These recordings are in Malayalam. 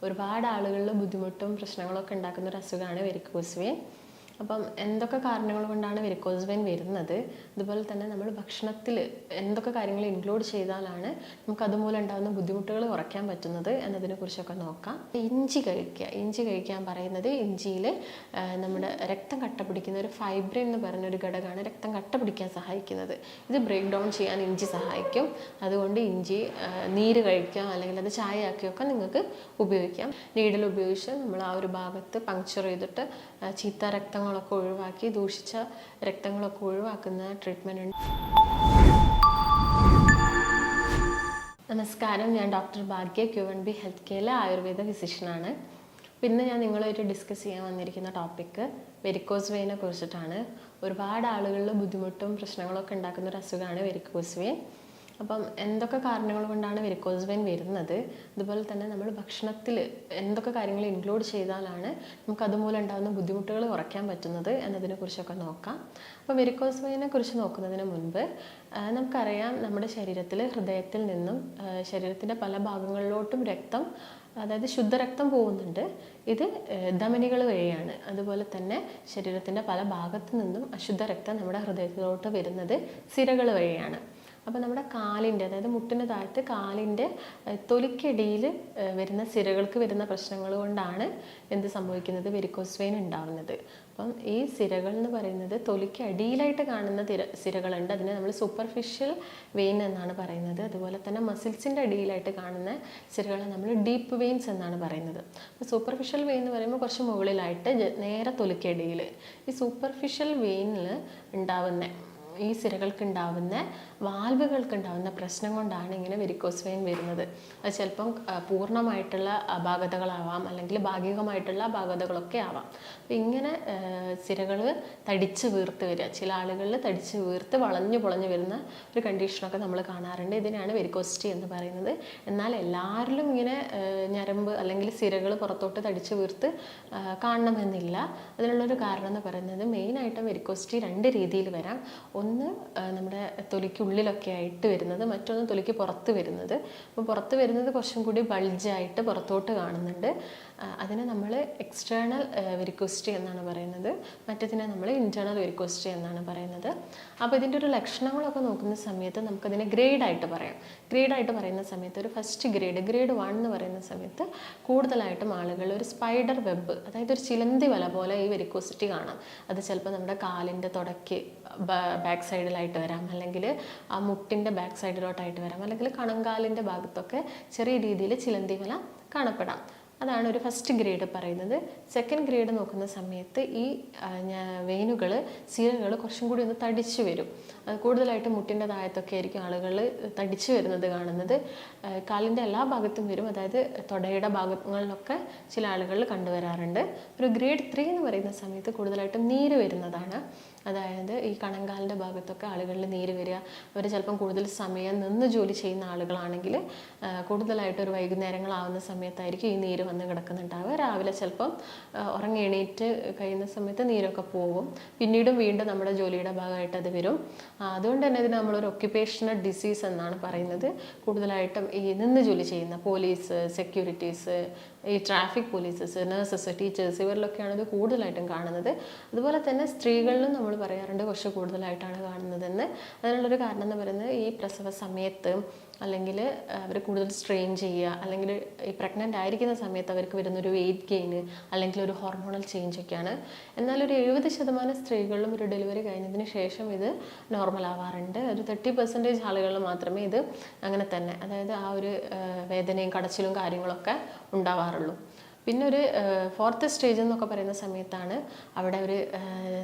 ഒരുപാട് ആളുകളിൽ ബുദ്ധിമുട്ടും പ്രശ്നങ്ങളൊക്കെ ഉണ്ടാക്കുന്ന ഒരു അസുഖമാണ് വെരിക്കോസ് വെയിൻ. അപ്പം എന്തൊക്കെ കാരണങ്ങൾ കൊണ്ടാണ് വെരിക്കോസ് വെയിൻ വരുന്നത്, അതുപോലെ തന്നെ നമ്മൾ ഭക്ഷണത്തിൽ എന്തൊക്കെ കാര്യങ്ങൾ ഇൻക്ലൂഡ് ചെയ്താലാണ് നമുക്ക് അതുമൂലം ഉണ്ടാകുന്ന ബുദ്ധിമുട്ടുകൾ കുറയ്ക്കാൻ പറ്റുന്നത് എന്നതിനെ കുറിച്ചൊക്കെ നോക്കാം. ഇഞ്ചി കഴിക്കാൻ പറയുന്നത് ഇഞ്ചിയിൽ നമ്മുടെ രക്തം കട്ട പിടിക്കുന്ന ഒരു ഫൈബ്രിൻ എന്ന് പറയുന്നൊരു ഘടകമാണ് രക്തം കട്ട പിടിക്കാൻ സഹായിക്കുന്നത്. ഇത് ബ്രേക്ക് ഡൗൺ ചെയ്യാൻ ഇഞ്ചി സഹായിക്കും. അതുകൊണ്ട് ഇഞ്ചി നീര് കഴിക്കാം, അല്ലെങ്കിൽ അത് ചായ ആക്കിയൊക്കെ നിങ്ങൾക്ക് ഉപയോഗിക്കാം. നീഡിൽ ഉപയോഗിച്ച് നമ്മൾ ആ ഒരു ഭാഗത്ത് പങ്ക്ചർ ചെയ്തിട്ട് ചീത്ത രക്തങ്ങളൊക്കെ ഒഴിവാക്കി ദൂഷിച്ച രക്തങ്ങളൊക്കെ ഒഴിവാക്കുന്ന ട്രീറ്റ്മെൻറ്റ് ഉണ്ട്. നമസ്കാരം, ഞാൻ ഡോക്ടർ ഭാഗ്യ, Q&B ഹെൽത്ത് കെയറിലെ ആയുർവേദ ഫിസിഷ്യനാണ്. പിന്നെ ഞാൻ നിങ്ങളുമായിട്ട് ഡിസ്കസ് ചെയ്യാൻ വന്നിരിക്കുന്ന ടോപ്പിക്ക് വെരിക്കോസ് വെയിനെ കുറിച്ചിട്ടാണ്. ഒരുപാട് ആളുകളിൽ ബുദ്ധിമുട്ടും പ്രശ്നങ്ങളൊക്കെ ഉണ്ടാക്കുന്ന ഒരു അസുഖമാണ് വെരിക്കോസ് വെയിൻ. അപ്പം എന്തൊക്കെ കാരണങ്ങൾ കൊണ്ടാണ് വെരിക്കോസ് വെയിൻ വരുന്നത്, അതുപോലെ തന്നെ നമ്മൾ ഭക്ഷണത്തിൽ എന്തൊക്കെ കാര്യങ്ങൾ ഇൻക്ലൂഡ് ചെയ്താലാണ് നമുക്ക് അതുമൂലം ഉണ്ടാകുന്ന ബുദ്ധിമുട്ടുകൾ കുറയ്ക്കാൻ പറ്റുന്നത് എന്നതിനെ കുറിച്ചൊക്കെ നോക്കാം. അപ്പോൾ വെരിക്കോസ് വെയിനെ കുറിച്ച് നോക്കുന്നതിന് മുൻപ് നമുക്കറിയാം, നമ്മുടെ ശരീരത്തിൽ ഹൃദയത്തിൽ നിന്നും ശരീരത്തിൻ്റെ പല ഭാഗങ്ങളിലോട്ടും രക്തം, അതായത് ശുദ്ധരക്തം പോകുന്നുണ്ട്. ഇത് ധമനികൾ വഴിയാണ്. അതുപോലെ തന്നെ ശരീരത്തിൻ്റെ പല ഭാഗത്തു നിന്നും അശുദ്ധ രക്തം നമ്മുടെ ഹൃദയത്തിലോട്ട് വരുന്നത് സിരകൾ വഴിയാണ്. അപ്പോൾ നമ്മുടെ കാലിൻ്റെ, അതായത് മുട്ടിന് താഴത്ത് കാലിൻ്റെ തൊലിക്കടിയിൽ വരുന്ന സിരകൾക്ക് വരുന്ന പ്രശ്നങ്ങൾ കൊണ്ടാണ് എന്ത് സംഭവിക്കുന്നത്, വെരിക്കോസ് വെയിൻ ഉണ്ടാവുന്നത്. അപ്പം ഈ സിരകൾ എന്ന് പറയുന്നത് തൊലിക്ക് അടിയിലായിട്ട് കാണുന്ന സിരകളുണ്ട്, അതിനെ നമ്മൾ സൂപ്പർഫിഷ്യൽ വെയിൻ എന്നാണ് പറയുന്നത്. അതുപോലെ തന്നെ മസിൽസിൻ്റെ അടിയിലായിട്ട് കാണുന്ന സിരകളെ നമ്മൾ ഡീപ്പ് വെയിൻസ് എന്നാണ് പറയുന്നത്. അപ്പോൾ സൂപ്പർഫിഷ്യൽ വെയിൻ എന്ന് പറയുമ്പോൾ കുറച്ച് മുകളിലായിട്ട് നേരെ തൊലിക്കടിയിൽ. ഈ സൂപ്പർഫിഷ്യൽ വെയിനിൽ ഉണ്ടാവുന്ന ഈ സിരകൾക്ക് ഉണ്ടാവുന്ന വാൽവുകൾക്ക് ഉണ്ടാവുന്ന പ്രശ്നം കൊണ്ടാണ് ഇങ്ങനെ വെരിക്കോസ് വെയിൻ വരുന്നത്. അത് ചിലപ്പം പൂർണ്ണമായിട്ടുള്ള അപാകതകളാവാം, അല്ലെങ്കിൽ ഭാഗികമായിട്ടുള്ള അപാകതകളൊക്കെ ആവാം. അപ്പം ഇങ്ങനെ സിരകൾ തടിച്ച് വീർത്ത് വരിക, ചില ആളുകളിൽ തടിച്ച് വീർത്ത് വളഞ്ഞു പൊളഞ്ഞു വരുന്ന ഒരു കണ്ടീഷനൊക്കെ നമ്മൾ കാണാറുണ്ട്. ഇതിനാണ് വെരിക്കോസിറ്റി എന്ന് പറയുന്നത്. എന്നാൽ എല്ലാവരിലും ഇങ്ങനെ ഞരമ്പ് അല്ലെങ്കിൽ സിരകൾ പുറത്തോട്ട് തടിച്ച് വീർത്ത് കാണണമെന്നില്ല. അതിനുള്ളൊരു കാരണം എന്ന് പറയുന്നത് മെയിനായിട്ടും വെരിക്കോസിറ്റി രണ്ട് രീതിയിൽ വരാം. ഒന്ന് നമ്മുടെ തൊലിക്കുള്ളിലൊക്കെ ആയിട്ട് വരുന്നത്, മറ്റൊന്ന് തൊലിക്ക് പുറത്ത് വരുന്നത്. അപ്പോൾ പുറത്ത് വരുന്നത് കുറച്ചും കൂടി ബൾജായിട്ട് പുറത്തോട്ട് കാണുന്നുണ്ട്. അതിനെ നമ്മൾ എക്സ്റ്റേണൽ വെരിക്കോസിറ്റി എന്നാണ് പറയുന്നത്. മറ്റതിനെ നമ്മൾ ഇൻറ്റേർണൽ വെരിക്കോസിറ്റി എന്നാണ് പറയുന്നത്. അപ്പോൾ ഇതിൻ്റെ ഒരു ലക്ഷണങ്ങളൊക്കെ നോക്കുന്ന സമയത്ത് നമുക്കതിനെ ഗ്രേഡായിട്ട് പറയാം. ഗ്രേഡായിട്ട് പറയുന്ന സമയത്ത് ഒരു ഫസ്റ്റ് ഗ്രേഡ് 1 എന്ന് പറയുന്ന സമയത്ത് കൂടുതലായിട്ടും ആളുകൾ ഒരു സ്പൈഡർ വെബ്, അതായത് ഒരു ചിലന്തി വല പോലെ ഈ വെരിക്കോസിറ്റി കാണാം. അത് ചിലപ്പോൾ നമ്മുടെ കാലിൻ്റെ തുടയ്ക്ക് ബാക്ക് സൈഡിലായിട്ട് വരാം, അല്ലെങ്കിൽ ആ മുട്ടിൻ്റെ ബാക്ക് സൈഡിലോട്ടായിട്ട് വരാം, അല്ലെങ്കിൽ കണങ്കാലിൻ്റെ ഭാഗത്തൊക്കെ ചെറിയ രീതിയിൽ ചിലന്തി വല കാണപ്പെടാം. അതാണ് ഒരു ഫസ്റ്റ് ഗ്രേഡ് പറയുന്നത്. സെക്കൻഡ് ഗ്രേഡ് നോക്കുന്ന സമയത്ത് ഈ വെയിനുകൾ, സിരകൾ കുറച്ചും കൂടി ഒന്ന് തടിച്ചു വരും. അത് കൂടുതലായിട്ട് മുട്ടിൻ്റെ താഴത്തൊക്കെ ആയിരിക്കും ആളുകൾ തടിച്ചു വരുന്നത് കാണുന്നത്. കാലിൻ്റെ എല്ലാ ഭാഗത്തും വരും, അതായത് തുടയുടെ ഭാഗങ്ങളിലൊക്കെ ചില ആളുകളിൽ കണ്ടുവരാറുണ്ട്. ഒരു ഗ്രേഡ് 3 എന്ന് പറയുന്ന സമയത്ത് കൂടുതലായിട്ടും നീര് വരുന്നതാണ്. അതായത് ഈ കണങ്കാലിൻ്റെ ഭാഗത്തൊക്കെ ആളുകളിൽ നീര് വരിക. അവർ ചിലപ്പം കൂടുതൽ സമയം നിന്ന് ജോലി ചെയ്യുന്ന ആളുകളാണെങ്കിൽ കൂടുതലായിട്ട് ഒരു വൈകുന്നേരങ്ങളാവുന്ന സമയത്തായിരിക്കും ഈ നീര് വന്ന് കിടക്കുന്നുണ്ടാവുക. രാവിലെ ചിലപ്പം ഉറങ്ങി എണീറ്റ് കഴിയുന്ന സമയത്ത് നീരൊക്കെ പോകും. പിന്നീടും വീണ്ടും നമ്മുടെ ജോലിയുടെ ഭാഗമായിട്ട് അത് വരും. അതുകൊണ്ട് തന്നെ ഇതിന് നമ്മളൊരു ഒക്യുപ്പേഷണൽ ഡിസീസ് എന്നാണ് പറയുന്നത്. കൂടുതലായിട്ടും ഈ നിന്ന് ജോലി ചെയ്യുന്ന പോലീസ്, സെക്യൂരിറ്റീസ്, ഈ ട്രാഫിക് പോലീസസ്, നഴ്സസ്, ടീച്ചേഴ്സ്, ഇവരിലൊക്കെയാണ് ഇത് കൂടുതലായിട്ടും കാണുന്നത്. അതുപോലെ തന്നെ സ്ത്രീകളിലും നമ്മൾ പറയാറുണ്ട് കുറച്ച് കൂടുതലായിട്ടാണ് കാണുന്നതെന്ന്. അതിനുള്ളൊരു കാരണം എന്ന് പറയുന്നത് ഈ പ്രസവ സമയത്ത്, അല്ലെങ്കിൽ അവർ കൂടുതൽ സ്ട്രെയിൻ ചെയ്യുക, അല്ലെങ്കിൽ ഈ പ്രഗ്നൻ്റ് ആയിരിക്കുന്ന സമയത്ത് അവർക്ക് വരുന്നൊരു വെയിറ്റ് ഗെയിന്, അല്ലെങ്കിൽ ഒരു ഹോർമോണൽ ചേഞ്ചൊക്കെയാണ്. എന്നാൽ ഒരു 70% സ്ത്രീകളിലും ഒരു ഡെലിവറി കഴിഞ്ഞതിന് ശേഷം ഇത് നോർമൽ ആവാറുണ്ട്. ഒരു 30% ആളുകളിൽ മാത്രമേ ഇത് അങ്ങനെ തന്നെ, അതായത് ആ ഒരു വേദനയും കടച്ചിലും കാര്യങ്ങളൊക്കെ ഉണ്ടാവാറുള്ളൂ. പിന്നെ ഒരു 4th സ്റ്റേജ് എന്നൊക്കെ പറയുന്ന സമയത്താണ് അവിടെ ഒരു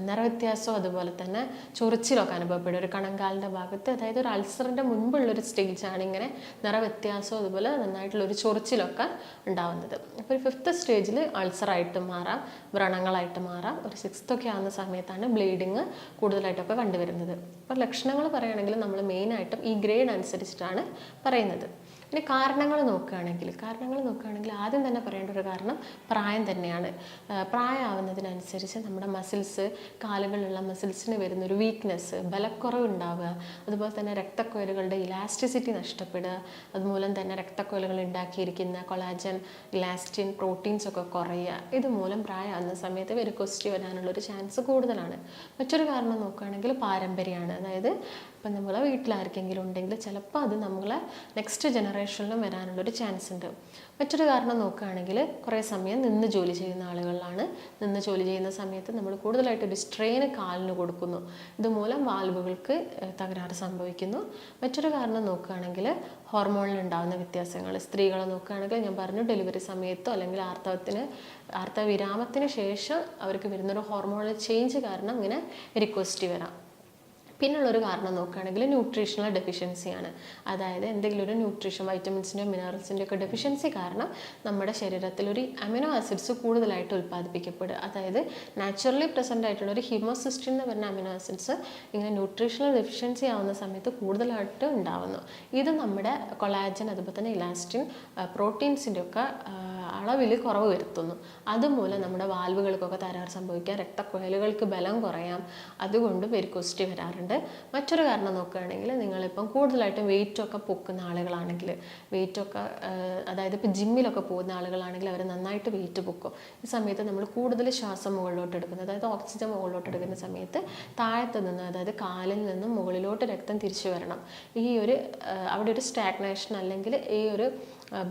നിറവ്യത്യാസവും അതുപോലെ തന്നെ ചൊറിച്ചിലൊക്കെ അനുഭവപ്പെടും ഒരു കണങ്കാലിൻ്റെ ഭാഗത്ത്. അതായത് ഒരു അൾസറിൻ്റെ മുൻപുള്ളൊരു സ്റ്റേജാണ് ഇങ്ങനെ നിറവ്യത്യാസവും അതുപോലെ നന്നായിട്ടുള്ളൊരു ചൊറിച്ചിലൊക്കെ ഉണ്ടാവുന്നത്. അപ്പോൾ ഒരു 5th സ്റ്റേജിൽ അൾസറായിട്ട് മാറാം, വ്രണങ്ങളായിട്ട് മാറാം. ഒരു 6th ഒക്കെ ആവുന്ന സമയത്താണ് ബ്ലീഡിങ് കൂടുതലായിട്ടൊക്കെ കണ്ടുവരുന്നത്. അപ്പോൾ ലക്ഷണങ്ങൾ പറയുകയാണെങ്കിൽ നമ്മൾ മെയിനായിട്ടും ഈ ഗ്രേഡ് അനുസരിച്ചിട്ടാണ് പറയുന്നത്. ഇനി കാരണങ്ങൾ നോക്കുകയാണെങ്കിൽ ആദ്യം തന്നെ പറയേണ്ട ഒരു കാരണം പ്രായം തന്നെയാണ്. പ്രായമാവുന്നതിനനുസരിച്ച് നമ്മുടെ മസിൽസ്, കാലുകളിലുള്ള മസിൽസിന് വരുന്നൊരു വീക്ക്നെസ്, ബലക്കുറവ് ഉണ്ടാവുക, അതുപോലെ തന്നെ രക്തക്കുഴലുകളുടെ ഇലാസ്റ്റിസിറ്റി നഷ്ടപ്പെടുക, അതുമൂലം തന്നെ രക്തക്കുഴലുകൾ ഉണ്ടാക്കിയിരിക്കുന്ന കൊളാജൻ, ഇലാസ്റ്റിൻ, പ്രോട്ടീൻസ് ഒക്കെ കുറയുക. ഇതുമൂലം പ്രായമാകുന്ന സമയത്ത് വെരിക്കോസിറ്റി വരാനുള്ളൊരു ചാൻസ് കൂടുതലാണ്. മറ്റൊരു കാരണം നോക്കുകയാണെങ്കിൽ പാരമ്പര്യമാണ്. അതായത് ഇപ്പം നമ്മളെ വീട്ടിലാർക്കെങ്കിലും ഉണ്ടെങ്കിൽ ചിലപ്പോൾ അത് നമ്മളെ നെക്സ്റ്റ് ജനറേഷനിലും വരാനുള്ളൊരു ചാൻസ് ഉണ്ട്. മറ്റൊരു കാരണം നോക്കുകയാണെങ്കിൽ കുറേ സമയം നിന്ന് ജോലി ചെയ്യുന്ന ആളുകളിലാണ്. നിന്ന് ജോലി ചെയ്യുന്ന സമയത്ത് നമ്മൾ കൂടുതലായിട്ട് ഒരു സ്ട്രെയിന് കാലിന് കൊടുക്കുന്നു. ഇതുമൂലം വാൽവുകൾക്ക് തകരാറ് സംഭവിക്കുന്നു. മറ്റൊരു കാരണം നോക്കുകയാണെങ്കിൽ ഹോർമോണിൽ ഉണ്ടാകുന്ന വ്യത്യാസങ്ങൾ. സ്ത്രീകളെ നോക്കുകയാണെങ്കിൽ ഞാൻ പറഞ്ഞു, ഡെലിവറി സമയത്തോ അല്ലെങ്കിൽ ആർത്തവവിരാമത്തിന് ശേഷം അവർക്ക് വരുന്നൊരു ഹോർമോണൽ ചേഞ്ച് കാരണം ഇങ്ങനെ വെരിക്കോസിറ്റി വരാം. പിന്നുള്ളൊരു കാരണം നോക്കുകയാണെങ്കിൽ ന്യൂട്രീഷണൽ ഡെഫിഷ്യൻസിയാണ്. അതായത് എന്തെങ്കിലും ഒരു ന്യൂട്രീഷൻ, വൈറ്റമിൻസിൻ്റെയോ മിനറൽസിൻ്റെയോ ഒക്കെ ഡെഫിഷ്യൻസി കാരണം നമ്മുടെ ശരീരത്തിൽ ഒരു അമിനോ ആസിഡ്സ് കൂടുതലായിട്ട് ഉൽപ്പാദിപ്പിക്കപ്പെടുക. അതായത് നാച്ചുറലി പ്രസൻ്റ് ആയിട്ടുള്ള ഒരു ഹീമോസിസ്റ്റിൻ എന്ന് പറഞ്ഞ അമിനോ ആസിഡ്സ് ഇങ്ങനെ ന്യൂട്രീഷണൽ ഡെഫിഷ്യൻസി ആവുന്ന സമയത്ത് കൂടുതലായിട്ട് ഉണ്ടാവുന്നു. ഇത് നമ്മുടെ കൊളാജൻ, അതുപോലെ തന്നെ ഇലാസ്റ്റിൻ, പ്രോട്ടീൻസിൻ്റെ ഒക്കെ അളവിൽ കുറവ് വരുത്തുന്നു. അതുമൂലം നമ്മുടെ വാൽവുകൾക്കൊക്കെ തകരാറ് സംഭവിക്കാം, രക്തക്കുഴലുകൾക്ക് ബലം കുറയാം, അതുകൊണ്ട് വെരിക്കോസിറ്റി വരാറുണ്ട്. മറ്റൊരു കാരണം നോക്കുകയാണെങ്കിൽ നിങ്ങളിപ്പം കൂടുതലായിട്ടും വെയിറ്റൊക്കെ പൊക്കുന്ന ആളുകളാണെങ്കിൽ, അതായത് ഇപ്പോൾ ജിമ്മിലൊക്കെ പോകുന്ന ആളുകളാണെങ്കിൽ അവർ നന്നായിട്ട് വെയിറ്റ് പൊക്കും. ഈ സമയത്ത് നമ്മൾ കൂടുതൽ ശ്വാസം മുകളിലോട്ട് എടുക്കുന്നത്, അതായത് ഓക്സിജൻ മുകളിലോട്ട് എടുക്കുന്ന സമയത്ത് താഴത്ത് നിന്ന്, അതായത് കാലിൽ നിന്നും മുകളിലോട്ട് രക്തം തിരിച്ചു വരണം. അവിടെ ഒരു സ്റ്റാഗ്നേഷൻ അല്ലെങ്കിൽ ഈ ഒരു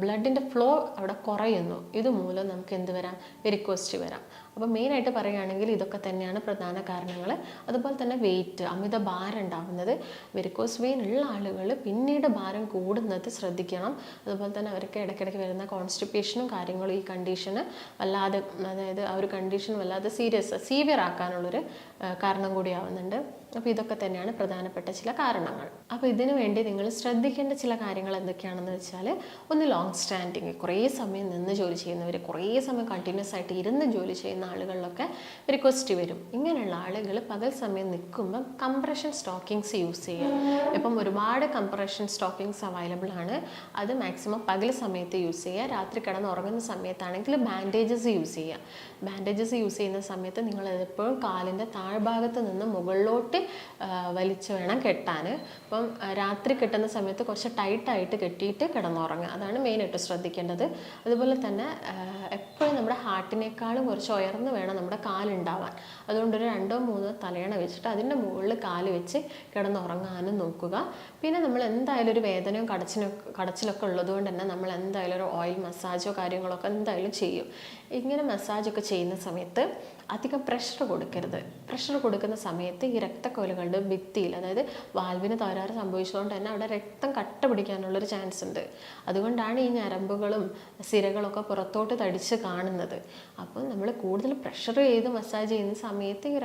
ബ്ലഡിൻ്റെ ഫ്ലോ അവിടെ കുറയുന്നു. ഇതുമൂലം നമുക്ക് എന്ത് വരാം? വെരിക്കോസിറ്റി വരാം. അപ്പോൾ മെയിനായിട്ട് പറയുകയാണെങ്കിൽ ഇതൊക്കെ തന്നെയാണ് പ്രധാന കാരണങ്ങൾ. അതുപോലെ തന്നെ വെയിറ്റ്, അമിത ഭാരം ഉണ്ടാകുന്നത്, വെരിക്കോസ് വെയിൻ ഉള്ള ആളുകൾ പിന്നീട് ഭാരം കൂടുന്നത് ശ്രദ്ധിക്കണം. അതുപോലെ തന്നെ അവർക്ക് ഇടയ്ക്കിടയ്ക്ക് വരുന്ന കോൺസ്റ്റിപ്പേഷനും കാര്യങ്ങളും ഈ കണ്ടീഷന് വല്ലാതെ, അതായത് ആ ഒരു കണ്ടീഷൻ വല്ലാതെ സീവിയർ ആക്കാനുള്ളൊരു കാരണം കൂടിയാവുന്നുണ്ട്. അപ്പോൾ ഇതൊക്കെ തന്നെയാണ് പ്രധാനപ്പെട്ട ചില കാരണങ്ങൾ. അപ്പോൾ ഇതിനു വേണ്ടി നിങ്ങൾ ശ്രദ്ധിക്കേണ്ട ചില കാര്യങ്ങൾ എന്തൊക്കെയാണെന്ന് വെച്ചാൽ, ഒന്ന് ലോങ് സ്റ്റാൻഡിങ്, കുറേ സമയം നിന്ന് ജോലി ചെയ്യുന്നവർ, കുറേ സമയം കണ്ടിന്യൂസ് ആയിട്ട് ഇരുന്ന് ജോലി ചെയ്യുന്ന ആളുകളിലൊക്കെ വെരിക്കോസിറ്റി വരും. ഇങ്ങനെയുള്ള ആളുകൾ പകൽ സമയം നിൽക്കുമ്പം കംപ്രഷൻ സ്റ്റോക്കിങ്സ് യൂസ് ചെയ്യുക. ഇപ്പം ഒരുപാട് കംപ്രഷൻ സ്റ്റോക്കിങ്സ് അവൈലബിൾ ആണ്. അത് മാക്സിമം പകൽ സമയത്ത് യൂസ് ചെയ്യുക. രാത്രി കിടന്ന് ഉറങ്ങുന്ന സമയത്താണെങ്കിൽ ബാൻഡേജസ് യൂസ് ചെയ്യുക. ബാൻഡേജസ് യൂസ് ചെയ്യുന്ന സമയത്ത് നിങ്ങൾ എപ്പോഴും കാലിൻ്റെ താഴ്ഭാഗത്ത് നിന്ന് മുകളിലോട്ട് വലിച്ചു വേണം കെട്ടാൻ. അപ്പം രാത്രി കെട്ടുന്ന സമയത്ത് കുറച്ച് ടൈറ്റായിട്ട് കെട്ടിയിട്ട് കിടന്നുറങ്ങുക. അതാണ് മെയിനായിട്ട് ശ്രദ്ധിക്കേണ്ടത്. അതുപോലെ തന്നെ എപ്പോഴും നമ്മുടെ ഹാർട്ടിനേക്കാളും കുറച്ച് ഉയർന്ന് വേണം നമ്മുടെ കാലുണ്ടാവാൻ. അതുകൊണ്ട് ഒരു 2-3 തലയണ വെച്ചിട്ട് അതിൻ്റെ മുകളിൽ കാല് വെച്ച് കിടന്നുറങ്ങാനും നോക്കുക. പിന്നെ നമ്മൾ എന്തായാലും ഒരു വേദനയും കടച്ചിലൊക്കെ ഉള്ളതുകൊണ്ട് തന്നെ നമ്മൾ എന്തായാലും ഒരു ഓയിൽ മസാജോ കാര്യങ്ങളൊക്കെ എന്തായാലും ചെയ്യും. ഇങ്ങനെ മസാജൊക്കെ ചെയ്യുന്ന സമയത്ത് അധികം പ്രഷർ കൊടുക്കരുത്. പ്രഷർ കൊടുക്കുന്ന സമയത്ത് ഈ രക്തക്കുഴലുകളുടെ ഭിത്തിയിൽ, അതായത് വാൽവിന് തകരാറ് സംഭവിച്ചതുകൊണ്ട് തന്നെ അവിടെ രക്തം കട്ട പിടിക്കാനുള്ളൊരു ചാൻസ് ഉണ്ട്. അതുകൊണ്ടാണ് ഈ ഞരമ്പുകളും സിരകളൊക്കെ പുറത്തോട്ട് തടിച്ച് കാണുന്നത്. അപ്പോൾ നമ്മൾ കൂടുതൽ പ്രഷർ ചെയ്ത് മസാജ് ചെയ്യുന്ന സമയത്ത് ഈ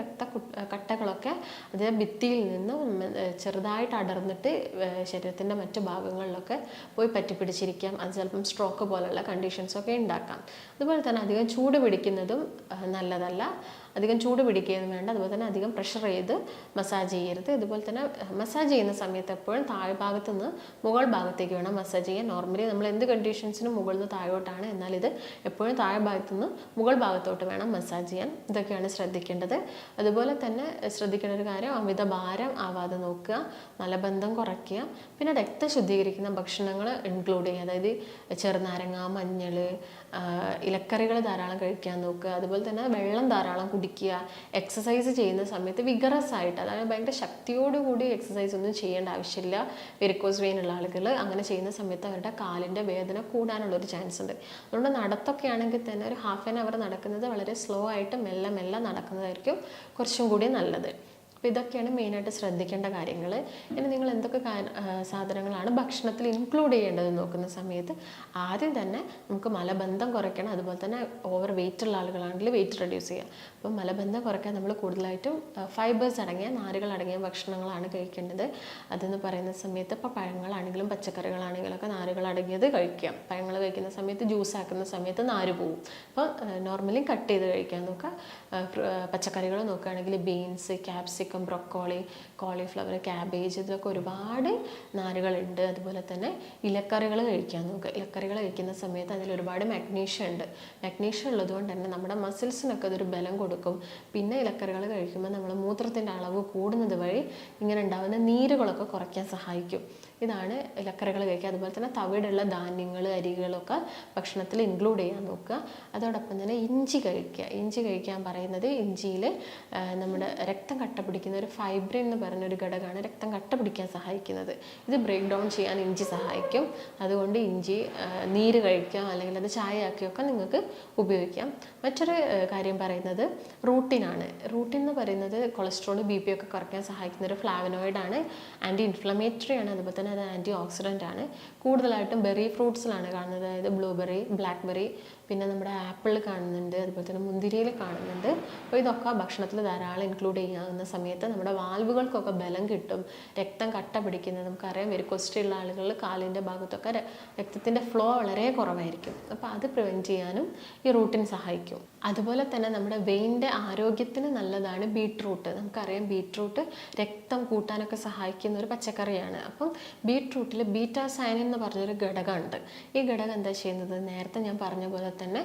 കട്ടകളൊക്കെ അത് ഭിത്തിയിൽ നിന്ന് ചെറുതായിട്ട് അടർന്നിട്ട് ശരീരത്തിൻ്റെ മറ്റു ഭാഗങ്ങളിലൊക്കെ പോയി പറ്റിപ്പിടിച്ചിരിക്കാം. അത് ചിലപ്പം സ്ട്രോക്ക് പോലുള്ള കണ്ടീഷൻസൊക്കെ ഉണ്ടാക്കാം. അതുപോലെ തന്നെ അധികം ചൂട് പിടിക്കുന്നതും നല്ലതല്ല. അധികം ചൂട് പിടിക്കുകയൊന്നും വേണ്ട. അതുപോലെ തന്നെ അധികം പ്രഷർ ചെയ്ത് മസാജ് ചെയ്യരുത്. അതുപോലെ തന്നെ മസാജ് ചെയ്യുന്ന സമയത്ത് എപ്പോഴും താഴ്ഭാഗത്ത് നിന്ന് മുകൾ ഭാഗത്തേക്ക് വേണം മസാജ് ചെയ്യാൻ. നോർമലി നമ്മൾ എന്ത് കണ്ടീഷൻസിനും മുകളിൽ നിന്ന് താഴോട്ടാണ്, എന്നാൽ ഇത് എപ്പോഴും താഴ്ഭാഗത്ത് നിന്ന് മുകൾ ഭാഗത്തോട്ട് വേണം മസാജ് ചെയ്യാൻ. ഇതൊക്കെയാണ് ശ്രദ്ധിക്കേണ്ടത്. അതുപോലെ തന്നെ ശ്രദ്ധിക്കേണ്ട ഒരു കാര്യം, അമിത ഭാരം ആവാതെ നോക്കുക, മലബന്ധം കുറയ്ക്കുക, പിന്നെ രക്തം ശുദ്ധീകരിക്കുന്ന ഭക്ഷണങ്ങൾ ഇൻക്ലൂഡ് ചെയ്യുക. അതായത് ചെറുനാരങ്ങ, മഞ്ഞൾ, ഇലക്കറികൾ ധാരാളം കഴിക്കാൻ നോക്കുക. അതുപോലെ തന്നെ വെള്ളം ധാരാളം കുടിക്കുക. എക്സസൈസ് ചെയ്യുന്ന സമയത്ത് വിഗറസ് ആയിട്ട്, അതായത് ഭയങ്കര ശക്തിയോടുകൂടി എക്സസൈസ് ഒന്നും ചെയ്യേണ്ട ആവശ്യമില്ല. വെരിക്കോസ് വെയിൻ ഉള്ള ആളുകൾ അങ്ങനെ ചെയ്യുന്ന സമയത്ത് അവരുടെ കാലിൻ്റെ വേദന കൂടാനുള്ളൊരു ചാൻസ് ഉണ്ട്. അതുകൊണ്ട് നടത്തൊക്കെ ആണെങ്കിൽ തന്നെ ഒരു ഹാഫ് ആൻ അവർ നടക്കുന്നത് വളരെ സ്ലോ ആയിട്ട് മെല്ലെ മെല്ലെ നടക്കുന്നതായിരിക്കും കുറച്ചും കൂടി നല്ലത്. അപ്പോൾ ഇതൊക്കെയാണ് മെയിനായിട്ട് ശ്രദ്ധിക്കേണ്ട കാര്യങ്ങൾ. ഇനി നിങ്ങൾ എന്തൊക്കെ സാധനങ്ങളാണ് ഭക്ഷണത്തിൽ ഇൻക്ലൂഡ് ചെയ്യേണ്ടത് നോക്കുന്ന സമയത്ത് ആദ്യം തന്നെ നമുക്ക് മലബന്ധം കുറയ്ക്കണം. അതുപോലെ തന്നെ ഓവർ വെയിറ്റ് ഉള്ള ആളുകളാണെങ്കിൽ വെയിറ്റ് റെഡ്യൂസ് ചെയ്യുക. അപ്പോൾ മലബന്ധം കുറയ്ക്കാൻ നമ്മൾ കൂടുതലായിട്ടും ഫൈബേഴ്സ് അടങ്ങിയ, നാരുകൾ അടങ്ങിയ ഭക്ഷണങ്ങളാണ് കഴിക്കേണ്ടത്. അതെന്ന് പറയുന്ന സമയത്ത് ഇപ്പോൾ പഴങ്ങളാണെങ്കിലും പച്ചക്കറികളാണെങ്കിലും ഒക്കെ നാരുകൾ അടങ്ങിയത് കഴിക്കുക. പഴങ്ങൾ കഴിക്കുന്ന സമയത്ത് ജ്യൂസ് ആക്കുന്ന സമയത്ത് നാര് പോവും. അപ്പോൾ നോർമലി കട്ട് ചെയ്ത് കഴിക്കാൻ നോക്കുക. പച്ചക്കറികൾ നോക്കുകയാണെങ്കിൽ beans, capsicum, capsicum, broccoli, cauliflower, cabbage, ഇതിലൊക്കെ ഒരുപാട് നാരുകളുണ്ട്. അതുപോലെ തന്നെ ഇലക്കറികൾ കഴിക്കാൻ നോക്കുക. ഇലക്കറികൾ കഴിക്കുന്ന സമയത്ത് അതിൽ ഒരുപാട് മാഗ്നീഷ്യം ഉണ്ട്. മാഗ്നീഷ്യം ഉള്ളതുകൊണ്ട് തന്നെ നമ്മുടെ മസിൽസിനൊക്കെ അതൊരു ബലം കൊടുക്കും. പിന്നെ ഇലക്കറികൾ കഴിക്കുമ്പോൾ നമ്മൾ മൂത്രത്തിൻ്റെ അളവ് കൂടുന്നത് വഴി ഇങ്ങനെ ഉണ്ടാകുന്ന നീരുകളൊക്കെ കുറയ്ക്കാൻ സഹായിക്കും. ഇതാണ് ഇലക്കറികൾ കഴിക്കുക. അതുപോലെ തന്നെ തവിടുള്ള ധാന്യങ്ങൾ, അരികളൊക്കെ ഭക്ഷണത്തിൽ ഇൻക്ലൂഡ് ചെയ്യാൻ നോക്കുക. അതോടൊപ്പം തന്നെ ഇഞ്ചി കഴിക്കുക. ഇഞ്ചി കഴിക്കാൻ പറയുന്നത് ഇഞ്ചിയിൽ നമ്മുടെ രക്തം കട്ട പിടിക്കുന്ന ഒരു ഫൈബ്രിൻ എന്ന് പറഞ്ഞൊരു ഘടകമാണ് രക്തം കട്ട പിടിക്കാൻ സഹായിക്കുന്നത്. ഇത് ബ്രേക്ക് ഡൗൺ ചെയ്യാൻ ഇഞ്ചി സഹായിക്കും. അതുകൊണ്ട് ഇഞ്ചി നീര് കഴിക്കാം, അല്ലെങ്കിൽ അത് ചായ ആക്കിയൊക്കെ നിങ്ങൾക്ക് ഉപയോഗിക്കാം. മറ്റൊരു കാര്യം പറയുന്നത് റൂട്ടിനാണ്. റൂട്ടിൻ എന്ന് പറയുന്നത് കൊളസ്ട്രോൾ, ബി പി ഒക്കെ കുറയ്ക്കാൻ സഹായിക്കുന്ന ഒരു ഫ്ലാവനോയിഡാണ്. ആൻറ്റി ഇൻഫ്ലമേറ്ററി ആണ്. അതുപോലെ തന്നെ അത് ആൻറ്റി ഓക്സിഡൻ്റ് ആണ്. കൂടുതലായിട്ടും ബെറി ഫ്രൂട്ട്സിലാണ് കാണുന്നത്. അതായത് ബ്ലൂബെറി, ബ്ലാക്ക്ബെറി, പിന്നെ നമ്മുടെ ആപ്പിളിൽ കാണുന്നുണ്ട്, അതുപോലെ തന്നെ മുന്തിരിയിൽ കാണുന്നുണ്ട്. അപ്പോൾ ഇതൊക്കെ ഭക്ഷണത്തിൽ ധാരാളം ഇൻക്ലൂഡ് ചെയ്യാവുന്ന സമയത്ത് നമ്മുടെ വാൽവുകൾക്കൊക്കെ ബലം കിട്ടും. രക്തം കട്ട പിടിക്കുന്നത് നമുക്കറിയാം. വെരിക്കോസിറ്റിയുള്ള ആളുകളിൽ കാലിൻ്റെ ഭാഗത്തൊക്കെ രക്തത്തിൻ്റെ ഫ്ലോ വളരെ കുറവായിരിക്കും. അപ്പോൾ അത് പ്രിവെൻറ്റ് ചെയ്യാനും ഈ റൂട്ടിൻ സഹായിക്കും. അതുപോലെ തന്നെ നമ്മുടെ വെയിൻ്റെ ആരോഗ്യത്തിന് നല്ലതാണ് ബീട്രൂട്ട്. നമുക്കറിയാം ബീട്രൂട്ട് രക്തം കൂട്ടാനൊക്കെ സഹായിക്കുന്ന ഒരു പച്ചക്കറിയാണ്. അപ്പം ബീട്രൂട്ടിൽ ബീറ്റാ സയനിൻ എന്ന് പറഞ്ഞൊരു ഘടകമുണ്ട്. ഈ ഘടകം എന്താ ചെയ്യുന്നത്? നേരത്തെ ഞാൻ പറഞ്ഞ പോലെ തന്നെ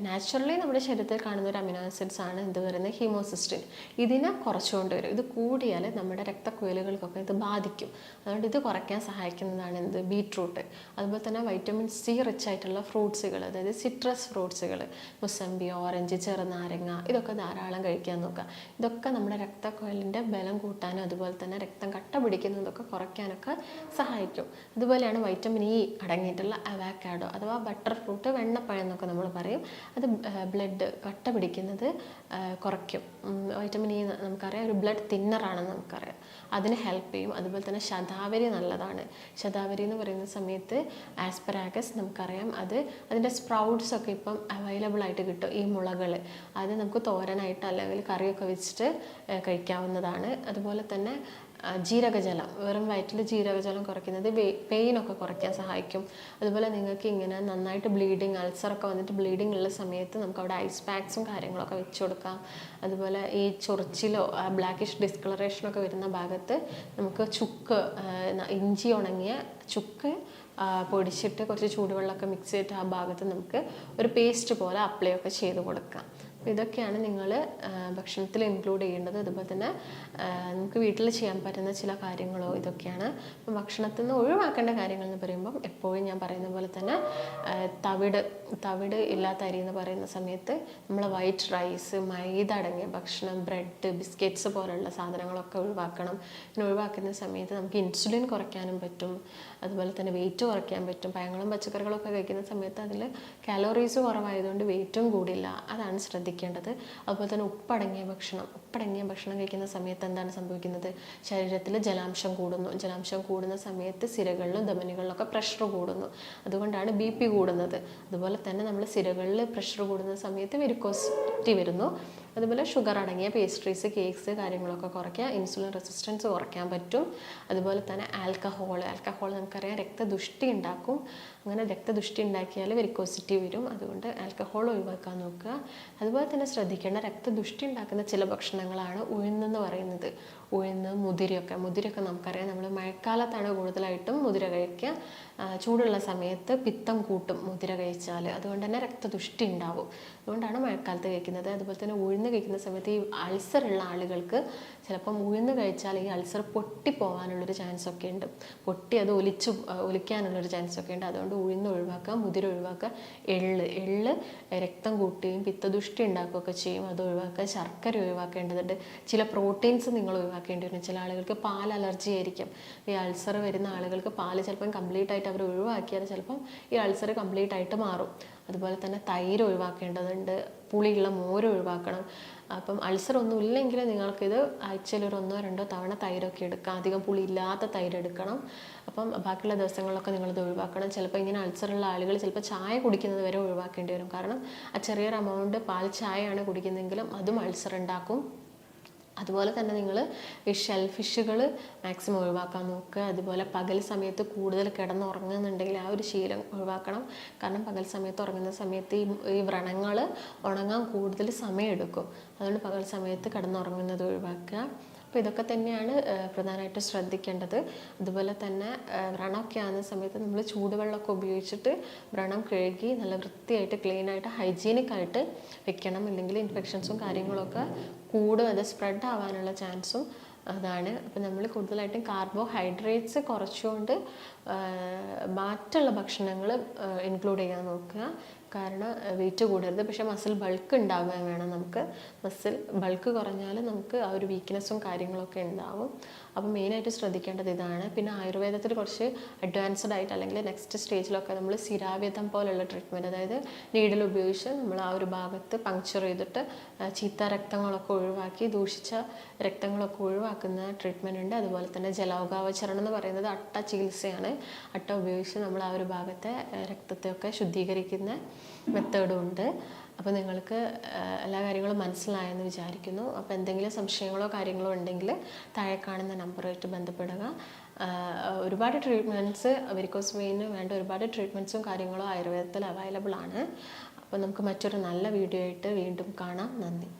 നാച്ചുറലി നമ്മുടെ ശരീരത്തിൽ കാണുന്ന ഒരു അമിനോ ആസിഡ്സ് ആണ് എന്ത് പറയുന്നത്? ഹീമോസിസ്റ്റിൻ. ഇതിനെ കുറച്ചുകൊണ്ട് വരും. ഇത് കൂടിയാൽ നമ്മുടെ രക്തക്കുഴലുകൾക്കൊക്കെ ഇത് ബാധിക്കും. അതുകൊണ്ട് ഇത് കുറയ്ക്കാൻ സഹായിക്കുന്നതാണ് എന്ത്? ബീട്രൂട്ട്. അതുപോലെ തന്നെ വൈറ്റമിൻ സി റിച്ച് ആയിട്ടുള്ള ഫ്രൂട്ട്സുകൾ, അതായത് സിട്രസ് ഫ്രൂട്ട്സുകൾ, മുസമ്പി, ഓറഞ്ച്, ചെറുനാരങ്ങ, ഇതൊക്കെ ധാരാളം കഴിക്കാൻ നോക്കുക. ഇതൊക്കെ നമ്മുടെ രക്തക്കുഴലിൻ്റെ ബലം കൂട്ടാനും അതുപോലെ തന്നെ രക്തം കട്ട പിടിക്കുന്നതൊക്കെ കുറയ്ക്കാനൊക്കെ സഹായിക്കും. അതുപോലെയാണ് വൈറ്റമിൻ ഇ അടങ്ങിയിട്ടുള്ള അവാക്കാഡോ അഥവാ ബട്ടർ ഫ്രൂട്ട്, വെണ്ണപ്പഴം എന്നൊക്കെ നമ്മൾ പറയും. അത് ബ്ലഡ് കട്ട പിടിക്കുന്നത് കുറയ്ക്കും. വൈറ്റമിൻ ഇ നമുക്കറിയാം ഒരു ബ്ലഡ് തിന്നറാണെന്ന് നമുക്കറിയാം. അതിന് ഹെൽപ്പ് ചെയ്യും. അതുപോലെ തന്നെ ശതാവരി നല്ലതാണ്. ശതാവരി എന്ന് പറയുന്ന സമയത്ത് ആസ്പരാഗസ് നമുക്കറിയാം, അതിൻ്റെ സ്പ്രൗട്ട്സ് ഒക്കെ ഇപ്പം അവൈലബിൾ ആയിട്ട് കിട്ടും. ഈ മുളകൾ അത് നമുക്ക് തോരനായിട്ട് അല്ലെങ്കിൽ കറിയൊക്കെ വെച്ചിട്ട് കഴിക്കാവുന്നതാണ്. അതുപോലെ തന്നെ ജീരകജലം, വെറും വയറ്റിൽ ജീരകജലം കുറയ്ക്കുന്നത് പെയിനൊക്കെ കുറയ്ക്കാൻ സഹായിക്കും. അതുപോലെ നിങ്ങൾക്ക് ഇങ്ങനെ നന്നായിട്ട് ബ്ലീഡിങ്, അൾസറൊക്കെ വന്നിട്ട് ബ്ലീഡിങ് ഉള്ള സമയത്ത് നമുക്ക് അവിടെ ഐസ് പാക്സും കാര്യങ്ങളൊക്കെ വെച്ച് കൊടുക്കാം. അതുപോലെ ഈ ചൊറിച്ചിലോ ബ്ലാക്കിഷ് ഡിസ്കളറേഷനൊക്കെ വരുന്ന ഭാഗത്ത് നമുക്ക് ചുക്ക്, ഇഞ്ചി ഉണങ്ങിയ ചുക്ക് പൊടിച്ചിട്ട് കുറച്ച് ചൂടുവെള്ളമൊക്കെ മിക്സ് ചെയ്തിട്ട് ആ ഭാഗത്ത് നമുക്ക് ഒരു പേസ്റ്റ് പോലെ അപ്ലൈ ഒക്കെ ചെയ്ത് കൊടുക്കാം. അപ്പോൾ ഇതൊക്കെയാണ് നിങ്ങൾ ഭക്ഷണത്തിൽ ഇൻക്ലൂഡ് ചെയ്യേണ്ടത്. അതുപോലെ തന്നെ നമുക്ക് വീട്ടിൽ ചെയ്യാൻ പറ്റുന്ന ചില കാര്യങ്ങളോ ഇതൊക്കെയാണ്. അപ്പം ഭക്ഷണത്തിൽ നിന്ന് ഒഴിവാക്കേണ്ട കാര്യങ്ങൾ എന്ന് പറയുമ്പം എപ്പോഴും ഞാൻ പറയുന്ന പോലെ തന്നെ തവിട് ഇല്ലാത്ത അരി എന്ന് പറയുന്ന സമയത്ത് നമ്മൾ വൈറ്റ് റൈസ്, മൈദ അടങ്ങിയ ഭക്ഷണം, ബ്രെഡ്, ബിസ്ക്കറ്റ്സ് പോലുള്ള സാധനങ്ങളൊക്കെ ഒഴിവാക്കണം. പിന്നെ ഒഴിവാക്കുന്ന സമയത്ത് നമുക്ക് ഇൻസുലിൻ കുറയ്ക്കാനും പറ്റും. അതുപോലെ തന്നെ വെയിറ്റ് കുറയ്ക്കാൻ പറ്റും. പഴങ്ങളും പച്ചക്കറികളൊക്കെ കഴിക്കുന്ന സമയത്ത് അതിൽ കാലോറീസ് കുറവായതുകൊണ്ട് വെയിറ്റും കൂടില്ല. അതാണ് ശ്രദ്ധിക്കേണ്ടത്. അതുപോലെ തന്നെ ഉപ്പടങ്ങിയ ഭക്ഷണം കഴിക്കുന്ന സമയത്ത് എന്താണ് സംഭവിക്കുന്നത്? ശരീരത്തിൽ ജലാംശം കൂടുന്നു. ജലാംശം കൂടുന്ന സമയത്ത് സിരകളിലും ധമനികളിലൊക്കെ പ്രഷർ കൂടുന്നു. അതുകൊണ്ടാണ് ബി പി കൂടുന്നത്. അതുപോലെ തന്നെ നമ്മൾ സിരകളിൽ പ്രഷർ കൂടുന്ന സമയത്ത് വെരിക്കോസിറ്റി വരുന്നു. അതുപോലെ ഷുഗർ അടങ്ങിയ പേസ്ട്രീസ്, കേക്ക്സ് കാര്യങ്ങളൊക്കെ കുറയ്ക്കുക. ഇൻസുലിൻ റെസിസ്റ്റൻസ് കുറയ്ക്കാൻ പറ്റും. അതുപോലെ തന്നെ ആൽക്കഹോൾ നമുക്കറിയാം രക്തദുഷ്ടി ഉണ്ടാക്കും. അങ്ങനെ രക്തദുഷ്ടി ഉണ്ടാക്കിയാൽ വെരിക്കോസിറ്റി വരും. അതുകൊണ്ട് ആൽക്കഹോൾ ഒഴിവാക്കാൻ നോക്കുക. അതുപോലെ തന്നെ ശ്രദ്ധിക്കേണ്ട രക്തദുഷ്ടി ഉണ്ടാക്കുന്ന ചില ഭക്ഷണങ്ങളാണ് ഉഴുന്നെന്ന് പറയുന്നത്. ഉഴുന്ന്, മുതിരയൊക്കെ നമുക്കറിയാം. നമ്മൾ മഴക്കാലത്താണ് കൂടുതലായിട്ടും മുതിര കഴിക്കുക. ചൂടുള്ള സമയത്ത് പിത്തം കൂട്ടും മുതിര കഴിച്ചാൽ. അതുകൊണ്ട് തന്നെ രക്തദുഷ്ടി ഉണ്ടാവും. അതുകൊണ്ടാണ് മഴക്കാലത്ത് കഴിക്കുന്നത്. അതുപോലെ തന്നെ ഉഴുന്ന് കഴിക്കുന്ന സമയത്ത് ഈ അൾസർ ഉള്ള ആളുകൾക്ക് ചിലപ്പം ഉഴുന്ന് കഴിച്ചാൽ ഈ അൾസർ പൊട്ടിപ്പോകാനുള്ളൊരു ചാൻസ് ഒക്കെ ഉണ്ട്. അത് ഒലിക്കാനുള്ളൊരു ചാൻസ് ഒക്കെ ഉണ്ട്. അതുകൊണ്ട് ഉഴുന്ന് ഒഴിവാക്കുക, മുതിര ഒഴിവാക്കുക. എള്ള് രക്തം കൂട്ടുകയും പിത്തദുഷ്ടി ഉണ്ടാക്കുകയൊക്കെ ചെയ്യും. അത് ഒഴിവാക്കുക. ശർക്കര ഒഴിവാക്കേണ്ടതുണ്ട്. ചില പ്രോട്ടീൻസ് നിങ്ങൾ ഒഴിവാക്കേണ്ടി വരും. ചില ആളുകൾക്ക് പാൽ അലർജി ആയിരിക്കും. ഈ അൾസർ വരുന്ന ആളുകൾക്ക് പാല് ചിലപ്പം കംപ്ലീറ്റ് ആയിട്ട് അവർ ഒഴിവാക്കിയാൽ ചിലപ്പം ഈ അൾസർ കംപ്ലീറ്റ് ആയിട്ട് മാറും. അതുപോലെ തന്നെ തൈര് ഒഴിവാക്കേണ്ടതുണ്ട്. പുളിയുള്ള മോര് ഒഴിവാക്കണം. അപ്പം അൾസർ ഒന്നും ഇല്ലെങ്കിൽ നിങ്ങൾക്കിത് ആഴ്ചയിൽ ഒരു 1-2 തവണ തൈരൊക്കെ എടുക്കാം. അധികം പുളി ഇല്ലാത്ത തൈര് എടുക്കണം. അപ്പം ബാക്കിയുള്ള ദിവസങ്ങളിലൊക്കെ നിങ്ങളിത് ഒഴിവാക്കണം. ചിലപ്പോൾ ഇങ്ങനെ അൾസറുള്ള ആളുകൾ ചിലപ്പോൾ ചായ കുടിക്കുന്നത് വരെ ഒഴിവാക്കേണ്ടി വരും. കാരണം ആ ചെറിയൊരു എമൗണ്ട് പാൽ ചായയാണ് കുടിക്കുന്നതെങ്കിലും അതും അൾസർ ഉണ്ടാക്കും. അതുപോലെ തന്നെ നിങ്ങൾ ഈ ഷെൽ ഫിഷുകൾ മാക്സിമം ഒഴിവാക്കാൻ നോക്കുക. അതുപോലെ പകൽ സമയത്ത് കൂടുതൽ കിടന്നുറങ്ങുന്നുണ്ടെങ്കിൽ ആ ഒരു ശീലം ഒഴിവാക്കണം. കാരണം പകൽ സമയത്ത് ഉറങ്ങുന്ന സമയത്ത് ഈ വ്രണങ്ങൾ ഉണങ്ങാൻ കൂടുതൽ സമയം എടുക്കും. അതുകൊണ്ട് പകൽ സമയത്ത് കിടന്നുറങ്ങുന്നത് ഒഴിവാക്കുക. അപ്പോൾ ഇതൊക്കെ തന്നെയാണ് പ്രധാനമായിട്ട് ശ്രദ്ധിക്കേണ്ടത്. അതുപോലെ തന്നെ വ്രണമൊക്കെ ആകുന്ന സമയത്ത് നമ്മൾ ചൂടുവെള്ളമൊക്കെ ഉപയോഗിച്ചിട്ട് വ്രണം കഴുകി നല്ല വൃത്തിയായിട്ട് ക്ലീനായിട്ട് ഹൈജീനിക്കായിട്ട് വെക്കണം. ഇല്ലെങ്കിൽ ഇൻഫെക്ഷൻസും കാര്യങ്ങളൊക്കെ കൂടും, അത് സ്പ്രെഡ് ആവാനുള്ള ചാൻസും അതാണ്. അപ്പോൾ നമ്മൾ കൂടുതലായിട്ടും കാർബോഹൈഡ്രേറ്റ്സ് കുറച്ചുകൊണ്ട് മാറ്റുള്ള ഭക്ഷണങ്ങൾ ഇൻക്ലൂഡ് ചെയ്യാൻ നോക്കുക. കാരണം വെയിറ്റ് കൂടരുത്, പക്ഷേ മസിൽ ബൾക്ക് ഉണ്ടാവുകയും വേണം. നമുക്ക് മസിൽ ബൾക്ക് കുറഞ്ഞാൽ നമുക്ക് ആ ഒരു വീക്ക്നെസ്സും കാര്യങ്ങളൊക്കെ ഉണ്ടാവും. അപ്പോൾ മെയിനായിട്ട് ശ്രദ്ധിക്കേണ്ടത് ഇതാണ്. പിന്നെ ആയുർവേദത്തിൽ കുറച്ച് അഡ്വാൻസ്ഡ് ആയിട്ട് അല്ലെങ്കിൽ നെക്സ്റ്റ് സ്റ്റേജിലൊക്കെ നമ്മൾ സിരാവേദം പോലുള്ള ട്രീറ്റ്മെൻറ്റ്, അതായത് നീഡിൽ ഉപയോഗിച്ച് നമ്മൾ ആ ഒരു ഭാഗത്ത് പങ്ക്ചർ ചെയ്തിട്ട് ചീത്ത രക്തങ്ങളൊക്കെ ഒഴിവാക്കി ദൂഷിച്ച രക്തങ്ങളൊക്കെ ഒഴിവാക്കുന്ന ട്രീറ്റ്മെൻറ്റ് ഉണ്ട്. അതുപോലെ തന്നെ ജലൗകാവചരണം എന്ന് പറയുന്നത് അട്ട ചികിത്സയാണ്. അട്ട ഉപയോഗിച്ച് നമ്മൾ ആ ഒരു ഭാഗത്തെ രക്തത്തെയൊക്കെ ശുദ്ധീകരിക്കുന്ന മെത്തേഡും ഉണ്ട്. അപ്പോൾ നിങ്ങൾക്ക് എല്ലാ കാര്യങ്ങളും മനസ്സിലായെന്ന് വിചാരിക്കുന്നു. അപ്പോൾ എന്തെങ്കിലും സംശയങ്ങളോ കാര്യങ്ങളോ ഉണ്ടെങ്കിൽ താഴെ കാണുന്ന നമ്പറുമായിട്ട് ബന്ധപ്പെടുക. ഒരുപാട് ട്രീറ്റ്മെൻറ്റ്സ് വെരിക്കോസ് വെയിന് വേണ്ട ഒരുപാട് ട്രീറ്റ്മെൻറ്റ്സും കാര്യങ്ങളും ആയുർവേദത്തിൽ അവൈലബിൾ ആണ്. അപ്പോൾ നമുക്ക് മറ്റൊരു നല്ല വീഡിയോ ആയിട്ട് വീണ്ടും കാണാം. നന്ദി.